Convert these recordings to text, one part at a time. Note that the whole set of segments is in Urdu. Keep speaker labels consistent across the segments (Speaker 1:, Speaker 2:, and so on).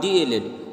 Speaker 1: DLED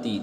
Speaker 1: 3।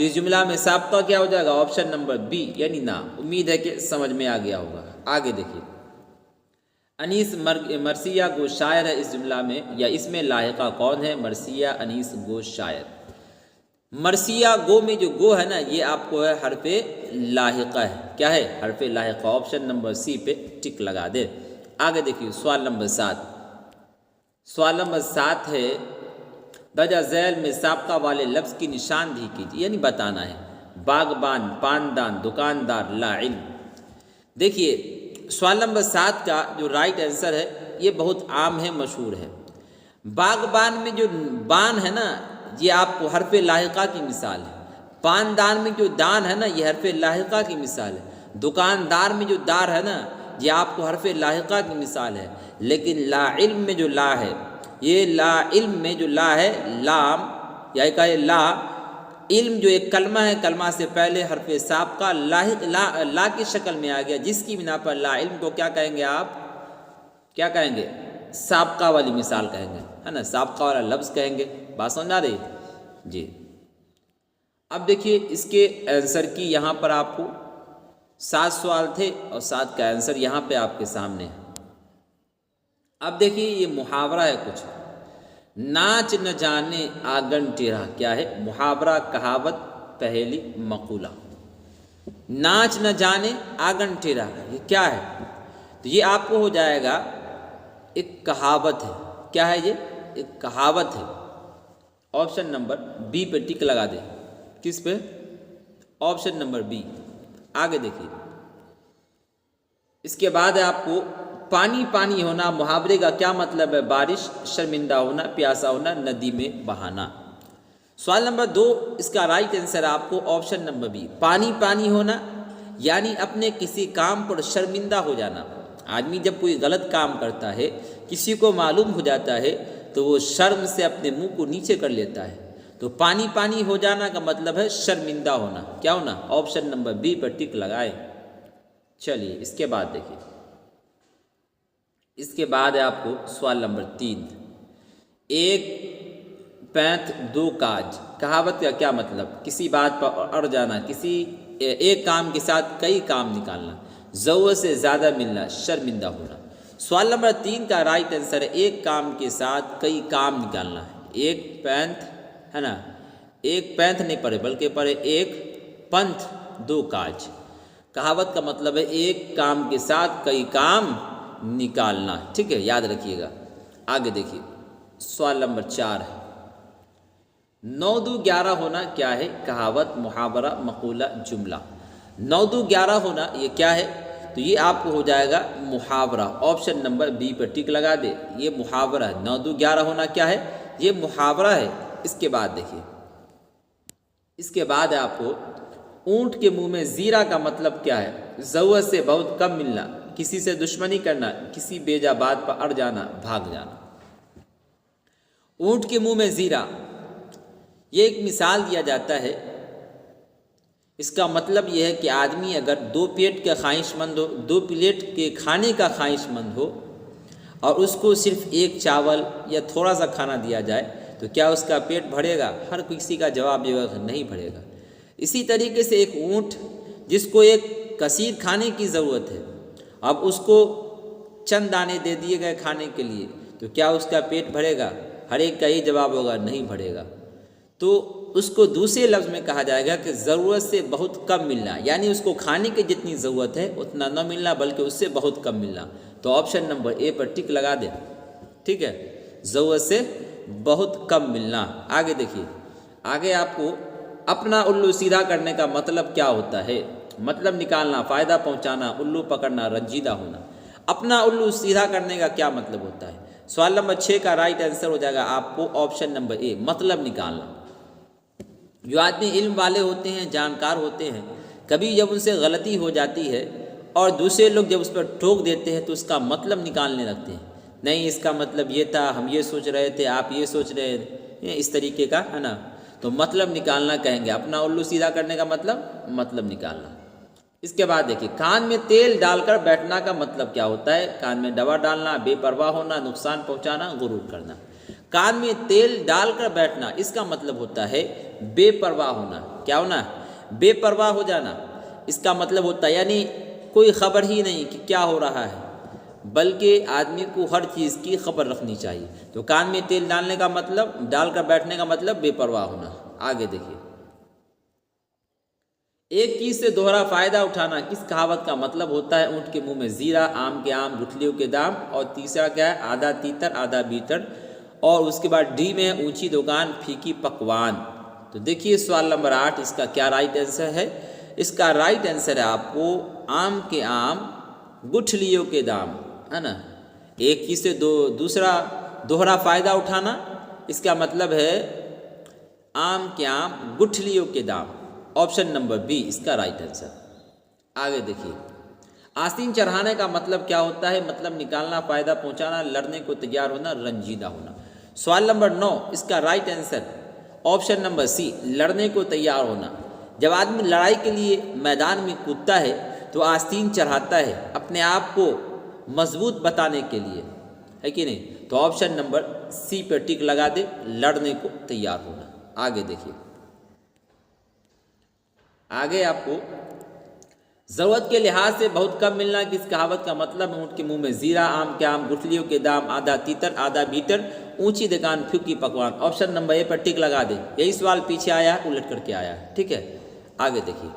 Speaker 1: تو اس جملہ میں سابقہ کیا ہو جائے گا؟ آپشن نمبر بی یعنی نا۔ امید ہے کہ سمجھ میں آ گیا ہوگا۔ آگے دیکھیے، انیس مرثیہ گو شاعر ہے اس جملہ میں، یا اس میں لاحقہ کون ہے؟ مرثیہ انیس گو شاعر۔ مرثیہ گو میں جو گو ہے نا، یہ آپ کو ہے حرف لاحقہ ہے۔ کیا ہے؟ حرف لاحقہ۔ آپشن نمبر سی پہ ٹک لگا دے۔ آگے دیکھیے سوال نمبر 7۔ سوال نمبر 7 ہے درجہ ذیل میں سابقہ والے لفظ کی نشاندہی کیجیے، یعنی بتانا ہے۔ باغبان، پاندان، دکاندار، لا علم۔ دیکھیے سوال نمبر 7 کا جو رائٹ آنسر ہے یہ بہت عام ہے، مشہور ہے۔ باغبان میں جو بان ہے نا، یہ آپ کو حرف لاحقہ کی مثال ہے۔ پاندان میں جو دان ہے نا، یہ حرف لاحقہ کی مثال ہے۔ دکاندار میں جو دار ہے نا، یہ آپ کو حرف لاحقہ کی مثال ہے۔ لیکن لا علم میں جو لا ہے، یہ لا علم میں جو لا ہے، لام یا ایک ہے لا علم جو ایک کلمہ ہے، کلمہ سے پہلے حرف سابقہ لاحق لا کی شکل میں آ گیا، جس کی بنا پر لا علم کو کیا کہیں گے آپ؟ کیا کہیں گے؟ سابقہ والی مثال کہیں گے، ہے نا، سابقہ والا لفظ کہیں گے۔ بات سمجھ آ رہی؟ جی۔ اب دیکھیے اس کے آنسر کی یہاں پر آپ کو 7 سوال تھے اور 7 کا آنسر یہاں پہ آپ کے سامنے ہے۔ اب دیکھیے یہ محاورہ ہے کچھ، ناچ نہ جانے آنگن ٹیڑھا۔ کیا ہے؟ محاورہ، کہاوت، پہیلی، مقولہ۔ ناچ نہ جانے آنگن ٹیڑھا، یہ کیا ہے؟ تو یہ آپ کو ہو جائے گا ایک کہاوت ہے۔ کیا ہے یہ؟ ایک کہاوت ہے۔ آپشن نمبر بی پہ ٹک لگا دے۔ کس پہ؟ Option number be. آگے دیکھیے اس کے بعد ہے آپ کو پانی پانی ہونا، محاورے کا کیا مطلب ہے؟ بارش، شرمندہ ہونا، پیاسا ہونا، ندی میں بہانا۔ سوال نمبر 2 اس کا رائٹ آنسر آپ کو آپشن نمبر بی، پانی پانی ہونا، یعنی اپنے کسی کام پر شرمندہ ہو جانا۔ آدمی جب کوئی غلط کام کرتا ہے، کسی کو معلوم ہو جاتا ہے، تو وہ شرم سے اپنے منہ کو نیچے کر لیتا ہے۔ تو پانی پانی ہو جانا کا مطلب ہے شرمندہ ہونا۔ کیا ہونا؟ آپشن نمبر بی پر ٹک لگائے۔ چلیے اس کے بعد دیکھیے، اس کے بعد ہے آپ کو سوال نمبر 3، ایک پینت دو کاج۔ کہاوت کا کیا مطلب؟ کسی بات پر اڑ جانا، کسی ایک کام کے ساتھ کئی کام نکالنا، ضرورت سے زیادہ ملنا، شرمندہ ہونا۔ سوال نمبر 3 کا رائٹ آنسر ہے ایک کام کے ساتھ کئی کام نکالنا ہے۔ ایک پینت ہے نا، ایک پینت نہیں پڑھے بلکہ پڑھے ایک پنتھ دو کاج۔ کہاوت کا مطلب ہے ایک کام کے ساتھ کئی کام نکالنا۔ ٹھیک ہے، یاد رکھیے گا۔ آگے دیکھیے سوال نمبر 4 ہے 9 دو 11 ہونا۔ کیا ہے؟ کہاوت، محاورہ، مقولہ، جملہ۔ 9 دو 11 ہونا یہ کیا ہے؟ تو یہ آپ کو ہو جائے گا محاورہ۔ آپشن نمبر بی پر ٹک لگا دے، یہ محاورہ ہے۔ 9 دو 11 ہونا کیا ہے؟ یہ محاورہ ہے۔ اس کے بعد دیکھیے، اس کے بعد ہے آپ کو اونٹ کے منہ میں زیرہ کا مطلب کیا ہے؟ ضرورت سے بہت کم ملنا، کسی سے دشمنی کرنا، کسی بیجا بات پر اڑ جانا، بھاگ جانا۔ اونٹ کے منہ میں زیرہ، یہ ایک مثال دیا جاتا ہے۔ اس کا مطلب یہ ہے کہ آدمی اگر 2 پیٹ کا خواہش مند ہو، 2 پلیٹ کے کھانے کا خواہش مند ہو، اور اس کو صرف ایک چاول یا تھوڑا سا کھانا دیا جائے، تو کیا اس کا پیٹ بھرے گا؟ ہر کسی کا جواب یہ ہوگا نہیں بھرے گا۔ اسی طریقے سے ایک اونٹ جس کو ایک کثیر کھانے کی ضرورت ہے، اب اس کو چند دانے دے دیے گئے کھانے کے لیے، تو کیا اس کا پیٹ بھرے گا؟ ہر ایک کا یہ جواب ہوگا نہیں بھرے گا۔ تو اس کو دوسرے لفظ میں کہا جائے گا کہ ضرورت سے بہت کم ملنا، یعنی اس کو کھانے کی جتنی ضرورت ہے اتنا نہ ملنا بلکہ اس سے بہت کم ملنا۔ تو آپشن نمبر اے پر ٹک لگا دیں۔ ٹھیک ہے، ضرورت سے بہت کم ملنا۔ آگے دیکھیے، آگے آپ کو اپنا الو سیدھا کرنے کا مطلب کیا ہوتا ہے؟ مطلب نکالنا، فائدہ پہنچانا، الو پکڑنا، رنجیدہ ہونا۔ اپنا الو سیدھا کرنے کا کیا مطلب ہوتا ہے؟ سوال نمبر 6 کا رائٹ آنسر ہو جائے گا آپ کو آپشن نمبر اے، مطلب نکالنا۔ جو آدمی علم والے ہوتے ہیں، جانکار ہوتے ہیں، کبھی جب ان سے غلطی ہو جاتی ہے اور دوسرے لوگ جب اس پر ٹوک دیتے ہیں تو اس کا مطلب نکالنے لگتے ہیں۔ نہیں، اس کا مطلب یہ تھا، ہم یہ سوچ رہے تھے، آپ یہ سوچ رہے تھے، اس طریقے کا ہے نا۔ تو مطلب نکالنا کہیں گے، اپنا الو سیدھا کرنے کا مطلب نکالنا۔ اس کے بعد دیکھیے، کان میں تیل ڈال کر بیٹھنا کا مطلب کیا ہوتا ہے؟ کان میں دوا ڈالنا، بے پرواہ ہونا، نقصان پہنچانا، غرور کرنا۔ کان میں تیل ڈال کر بیٹھنا، اس کا مطلب ہوتا ہے بے پرواہ ہونا، کیا ہونا؟ بے پرواہ ہو جانا۔ اس کا مطلب ہوتا ہے یعنی کوئی خبر ہی نہیں کہ کیا ہو رہا ہے، بلکہ آدمی کو ہر چیز کی خبر رکھنی چاہیے۔ تو کان میں تیل ڈالنے کا مطلب، ڈال کر بیٹھنے کا مطلب بے پرواہ ہونا۔ آگے دیکھیے، ایک چیز سے دوہرا فائدہ اٹھانا کس کہاوت کا مطلب ہوتا ہے؟ اونٹ کے منہ میں زیرہ، آم کے آم، گٹھلیوں کے دام، اور تیسرا کیا ہے؟ آدھا تیتر آدھا بیٹر، اور اس کے بعد ڈی میں اونچی دکان پھیکی پکوان۔ تو دیکھیے سوال نمبر 8 اس کا کیا رائٹ آنسر ہے؟ اس کا رائٹ آنسر ہے آپ کو آم کے آم گٹھلیوں کے دام، ہے نا۔ ایک چیز سے دوسرا دوہرا فائدہ اٹھانا، اس کا مطلب ہے آم کے آم گٹھلیوں کے دام۔ آپشن نمبر بی اس کا رائٹ آنسر۔ آگے دیکھیے، آستین چڑھانے کا مطلب کیا ہوتا ہے؟ مطلب نکالنا، فائدہ پہنچانا، لڑنے کو تیار ہونا، رنجیدہ ہونا۔ سوال نمبر 9 اس کا رائٹ آنسر آپشن نمبر سی، لڑنے کو تیار ہونا۔ جب آدمی لڑائی کے لیے میدان میں کودتا ہے تو آستین چڑھاتا ہے اپنے آپ کو مضبوط بتانے کے لیے، ہے کہ نہیں؟ تو آپشن نمبر سی پہ ٹک لگا دے، لڑنے کو تیار ہونا۔ آگے دیکھیے، آگے آپ کو ضرورت کے لحاظ سے بہت کم ملنا کس کہاوت کا مطلب؟ اونٹ کے منہ میں زیرہ، آم کے آم گٹھلیوں کے دام، آدھا تیتر آدھا بیٹر، اونچی دکان پھیکی پکوان۔ آپشن نمبر اے پر ٹک لگا دے۔ یہی سوال پیچھے آیا ہے، الٹ کر کے آیا ہے، ٹھیک ہے۔ آگے دیکھیے،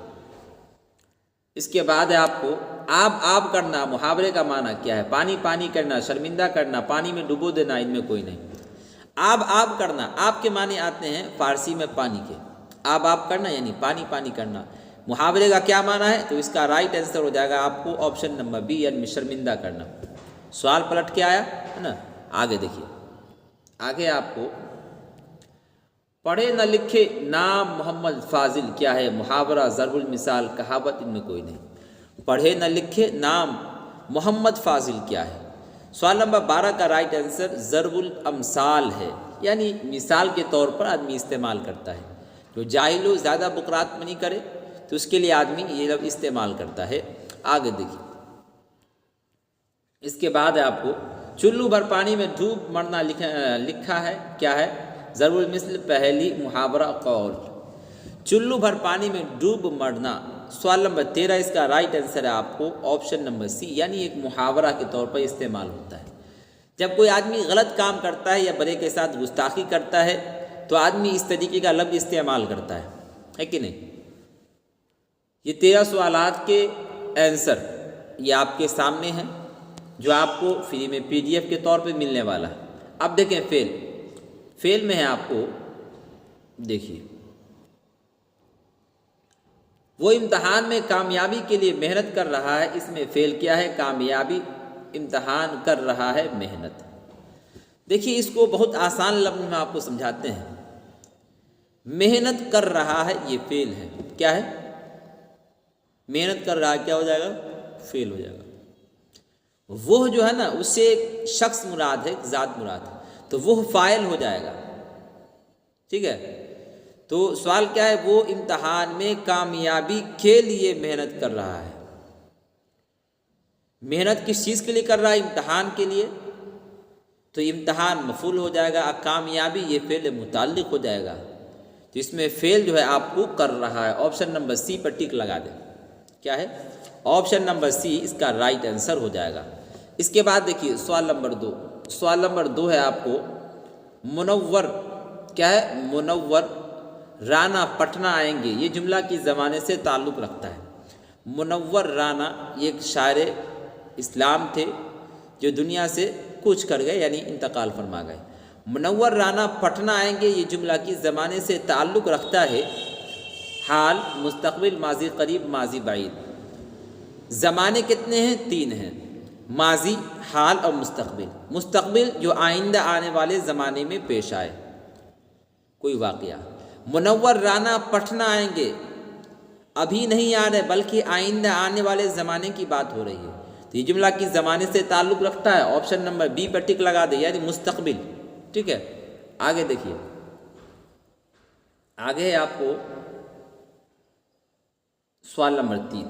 Speaker 1: اس کے بعد ہے آپ کو آب کرنا محاورے کا معنی کیا ہے؟ پانی پانی کرنا، شرمندہ کرنا، پانی میں ڈبو دینا، ان میں کوئی نہیں۔ آب کرنا، آپ کے معنی آتے ہیں فارسی میں پانی کے، آب کرنا یعنی پانی پانی کرنا۔ محاورے کا کیا معنی ہے؟ تو اس کا رائٹ آنسر ہو جائے گا آپ کو آپشن نمبر بی یعنی شرمندہ کرنا۔ سوال پلٹ کے آیا ہے نا۔ آگے دیکھیے، آگے آپ کو پڑھے نہ لکھے نام محمد فاضل کیا ہے؟ محاورہ، ضرب المثال، کہاوت، ان میں کوئی نہیں۔ پڑھے نہ لکھے نام محمد فاضل کیا ہے؟ سوال نمبر 12 کا رائٹ آنسر ضرب الامثال ہے، یعنی مثال کے طور پر آدمی استعمال کرتا ہے۔ جو جاہل ہو، زیادہ بکرات میں نہیں کرے، تو اس کے لیے آدمی یہ لفظ استعمال کرتا ہے۔ آگے دیکھیے، اس کے بعد آپ کو چلو بھر پانی میں ڈوب مرنا لکھا ہے، کیا ہے؟ ضرب المثل، پہلی، محاورہ، قول۔ چلو بھر پانی میں ڈوب مرنا۔ سوال نمبر 13 اس کا رائٹ آنسر ہے آپ کو آپشن نمبر سی، یعنی ایک محاورہ کے طور پر استعمال ہوتا ہے۔ جب کوئی آدمی غلط کام کرتا ہے یا بڑے کے ساتھ گستاخی کرتا ہے تو آدمی اس طریقے کا لفظ استعمال کرتا ہے کہ نہیں؟ یہ 13 سوالات کے آنسر یہ آپ کے سامنے ہیں، جو آپ کو فری میں PDF کے طور پہ ملنے والا ہے۔ اب دیکھیں فیل میں ہے، آپ کو دیکھیے، وہ امتحان میں کامیابی کے لیے محنت کر رہا ہے، اس میں فیل کیا ہے؟ کامیابی، امتحان کر رہا ہے محنت۔ دیکھیے اس کو بہت آسان لفظ میں آپ کو سمجھاتے ہیں۔ محنت کر رہا ہے یہ فیل ہے، کیا ہے؟ محنت کر رہا ہے کیا ہو جائے گا؟ فیل ہو جائے گا۔ وہ جو ہے نا، اس سے ایک شخص مراد ہے، ایک ذات مراد ہے، تو وہ فاعل ہو جائے گا، ٹھیک ہے۔ تو سوال کیا ہے؟ وہ امتحان میں کامیابی کے لیے محنت کر رہا ہے۔ محنت کس چیز کے لیے کر رہا ہے؟ امتحان کے لیے، تو امتحان مفعول ہو جائے گا، کامیابی یہ فعل متعلق ہو جائے گا۔ تو اس میں فعل جو ہے آپ کو کر رہا ہے۔ آپشن نمبر سی پر ٹک لگا دیں، کیا ہے؟ آپشن نمبر سی اس کا رائٹ آنسر ہو جائے گا۔ اس کے بعد دیکھیے سوال نمبر 2۔ سوال نمبر 2 ہے آپ کو منور، کیا ہے؟ منور رانا پٹنہ آئیں گے، یہ جملہ کی زمانے سے تعلق رکھتا ہے۔ منور رانا یہ ایک شاعر اسلام تھے جو دنیا سے کوچ کر گئے، یعنی انتقال فرما گئے۔ منور رانا پٹنہ آئیں گے یہ جملہ کی زمانے سے تعلق رکھتا ہے، حال، مستقبل، ماضی قریب، ماضی بعید۔ زمانے کتنے ہیں؟ 3 ہیں، ماضی، حال اور مستقبل۔ مستقبل جو آئندہ آنے والے زمانے میں پیش آئے، کوئی واقعہ۔ منور رانا پٹنہ آئیں گے، ابھی نہیں آ رہے بلکہ آئندہ آنے والے زمانے کی بات ہو رہی ہے، تو یہ جملہ کی زمانے سے تعلق رکھتا ہے۔ آپشن نمبر بی پر ٹک لگا دے، یعنی مستقبل، ٹھیک ہے۔ آگے دیکھیے، آگے ہے آپ کو سوال نمبر 3،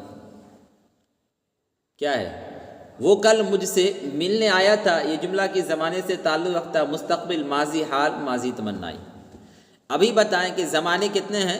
Speaker 1: کیا ہے؟ وہ کل مجھ سے ملنے آیا تھا، یہ جملہ کی زمانے سے تعلق رکھتا ہے، مستقبل، ماضی، حال، ماضی تمنائی۔ ابھی بتائیں کہ زمانے کتنے ہیں؟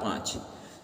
Speaker 1: 5।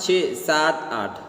Speaker 1: 6, 7, 8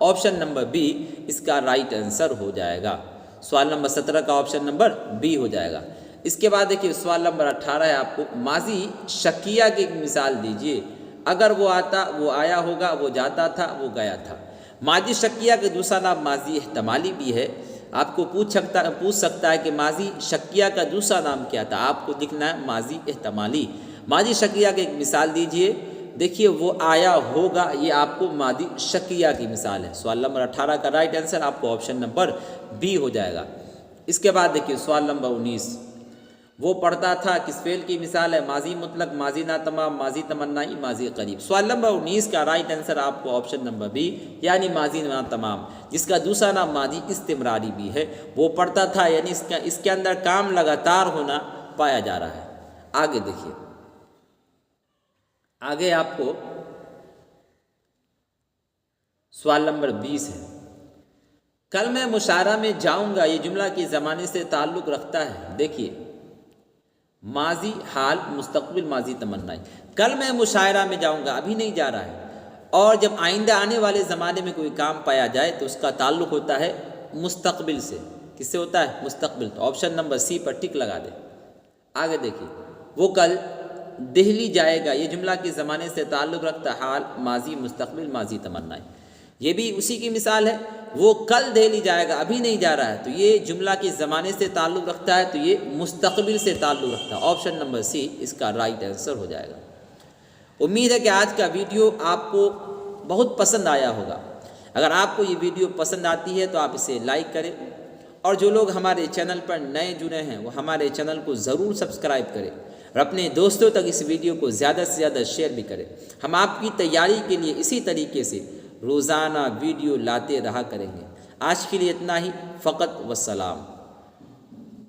Speaker 1: آپشن نمبر بی اس کا رائٹ آنسر ہو جائے گا۔ سوال نمبر 17 کا آپشن نمبر بی ہو جائے گا۔ اس کے بعد دیکھیے سوال نمبر 18 ہے آپ کو ماضی شکیہ کی ایک مثال دیجئے، اگر وہ آتا وہ آیا ہوگا، وہ جاتا تھا وہ گیا تھا۔ ماضی شکیہ کے دوسرا نام ماضی احتمالی بھی ہے۔ آپ کو پوچھ سکتا ہے کہ ماضی شکیہ کا دوسرا نام کیا تھا، آپ کو لکھنا ہے ماضی احتمالی۔ ماضی شکیہ کی ایک مثال دیجئے، دیکھیے وہ آیا ہوگا، یہ آپ کو ماضی شکیہ کی مثال ہے۔ سوال نمبر 18 کا رائٹ آنسر آپ کو آپشن نمبر بی ہو جائے گا۔ اس کے بعد دیکھیے سوال نمبر 19، وہ پڑھتا تھا کس فعل کی مثال ہے؟ ماضی مطلق، ماضی ناتمام، ماضی تمنائی، ماضی قریب۔ سوال نمبر 19 کا رائٹ آنسر آپ کو آپشن نمبر بی یعنی ماضی ناتمام، جس کا دوسرا نام ماضی استمراری بھی ہے۔ وہ پڑھتا تھا یعنی اس کے اندر کام لگاتار ہونا پایا جا رہا ہے۔ آگے دیکھیے، آگے آپ کو سوال نمبر 20 ہے، کل میں مشاعرہ میں جاؤں گا، یہ جملہ کی زمانے سے تعلق رکھتا ہے۔ دیکھیے ماضی حال مستقبل ماضی تمنائی، کل میں مشاعرہ میں جاؤں گا ابھی نہیں جا رہا ہے، اور جب آئندہ آنے والے زمانے میں کوئی کام پایا جائے تو اس کا تعلق ہوتا ہے مستقبل سے۔ کس سے ہوتا ہے؟ مستقبل۔ تو آپشن نمبر سی پر ٹک لگا دیں۔ آگے دیکھیے، وہ کل دہلی جائے گا، یہ جملہ کے زمانے سے تعلق رکھتا ہے حال ماضی مستقبل ماضی تمنائی، یہ بھی اسی کی مثال ہے۔ وہ کل دہلی جائے گا ابھی نہیں جا رہا ہے، تو یہ جملہ کے زمانے سے تعلق رکھتا ہے، تو یہ مستقبل سے تعلق رکھتا ہے۔ آپشن نمبر سی اس کا رائٹ آنسر ہو جائے گا۔ امید ہے کہ آج کا ویڈیو آپ کو بہت پسند آیا ہوگا۔ اگر آپ کو یہ ویڈیو پسند آتی ہے تو آپ اسے لائک کریں، اور جو لوگ ہمارے چینل پر نئے جڑے ہیں وہ ہمارے چینل کو ضرور سبسکرائب کریں، اور اپنے دوستوں تک اس ویڈیو کو زیادہ سے زیادہ شیئر بھی کریں۔ ہم آپ کی تیاری کے لیے اسی طریقے سے روزانہ ویڈیو لاتے رہا کریں گے۔ آج کے لیے اتنا ہی، فقط والسلام۔